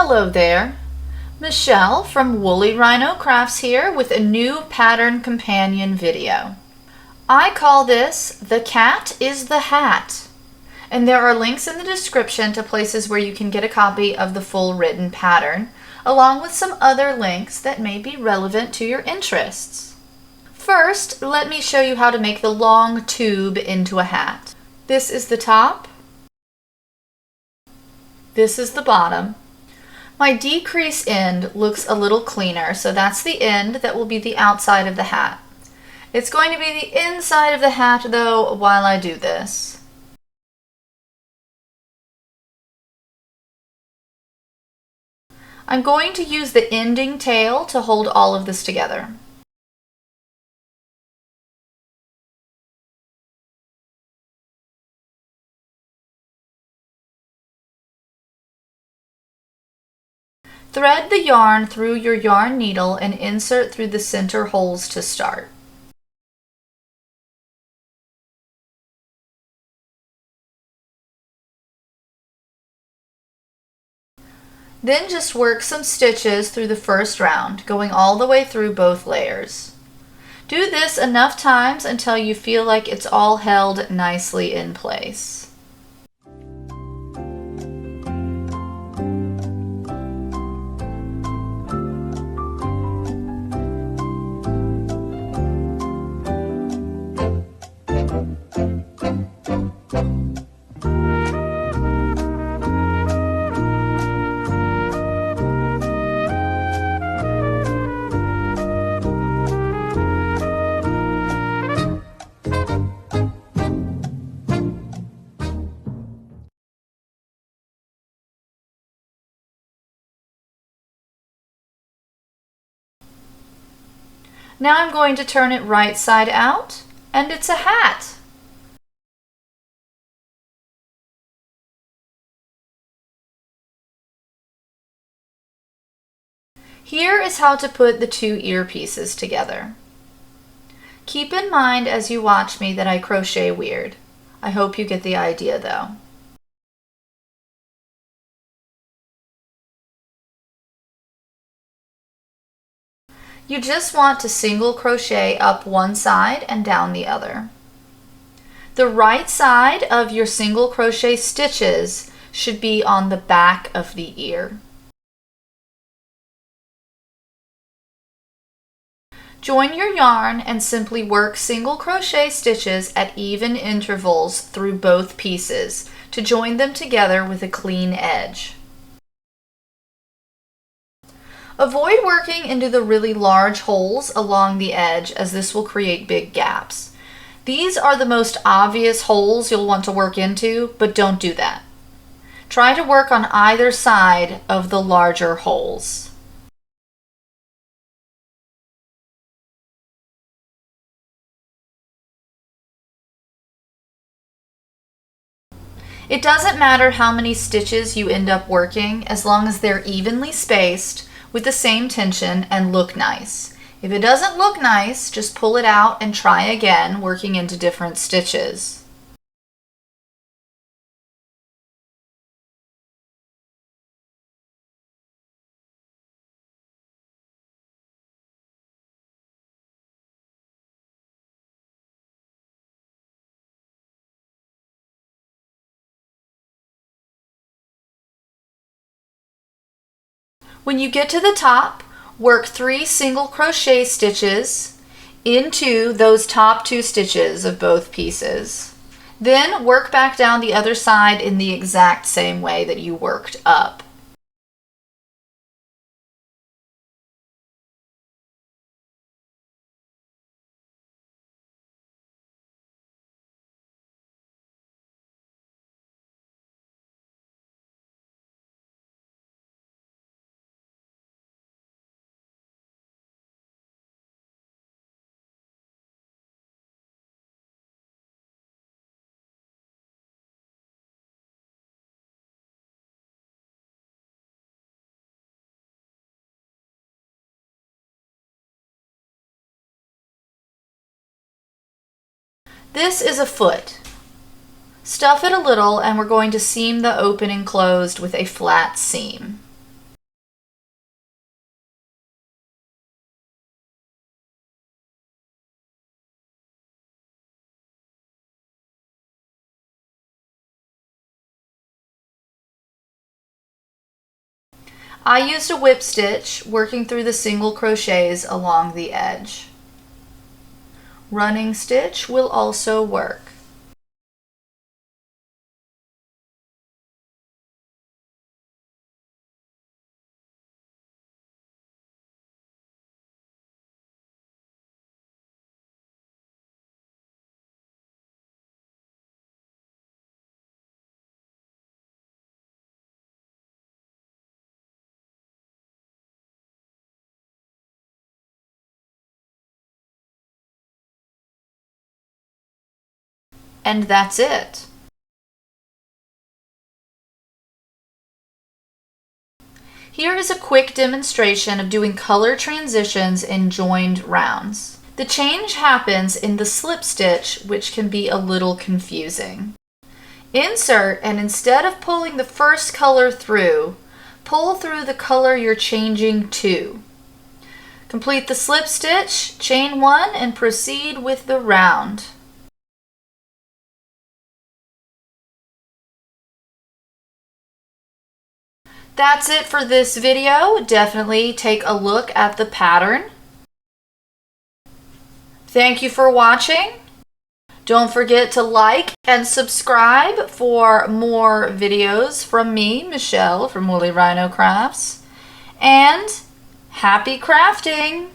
Hello there, Michelle from Woolly Rhino Crafts here with a new pattern companion video. I call this The Cat is the Hat, and there are links in the description to places where you can get a copy of the full written pattern, along with some other links that may be relevant to your interests. First, let me show you how to make the long tube into a hat. This is the top. This is the bottom. My decrease end looks a little cleaner, so that's the end that will be the outside of the hat. It's going to be the inside of the hat though while I do this. I'm going to use the ending tail to hold all of this together. Thread the yarn through your yarn needle and insert through the center holes to start. Then just work some stitches through the first round, going all the way through both layers. Do this enough times until you feel like it's all held nicely in place. Now I'm going to turn it right side out, and it's a hat. Here is how to put the two earpieces together. Keep in mind as you watch me that I crochet weird. I hope you get the idea though. You just want to single crochet up one side and down the other. The right side of your single crochet stitches should be on the back of the ear. Join your yarn and simply work single crochet stitches at even intervals through both pieces to join them together with a clean edge. Avoid working into the really large holes along the edge, as this will create big gaps. These are the most obvious holes you'll want to work into, but don't do that. Try to work on either side of the larger holes. It doesn't matter how many stitches you end up working as long as they're evenly spaced with the same tension and look nice. If it doesn't look nice, just pull it out and try again, working into different stitches. When you get to the top, work 3 single crochet stitches into those top 2 stitches of both pieces. Then work back down the other side in the exact same way that you worked up. This is a foot. Stuff it a little and we're going to seam the opening closed with a flat seam. I used a whip stitch, working through the single crochets along the edge. Running stitch will also work. And that's it. Here is a quick demonstration of doing color transitions in joined rounds. The change happens in the slip stitch, which can be a little confusing. Insert, and instead of pulling the first color through, pull through the color you're changing to. Complete the slip stitch, chain 1, and proceed with the round. That's it for this video. Definitely take a look at the pattern. Thank you for watching. Don't forget to like and subscribe for more videos from me, Michelle, from Woolly Rhino Crafts. And happy crafting!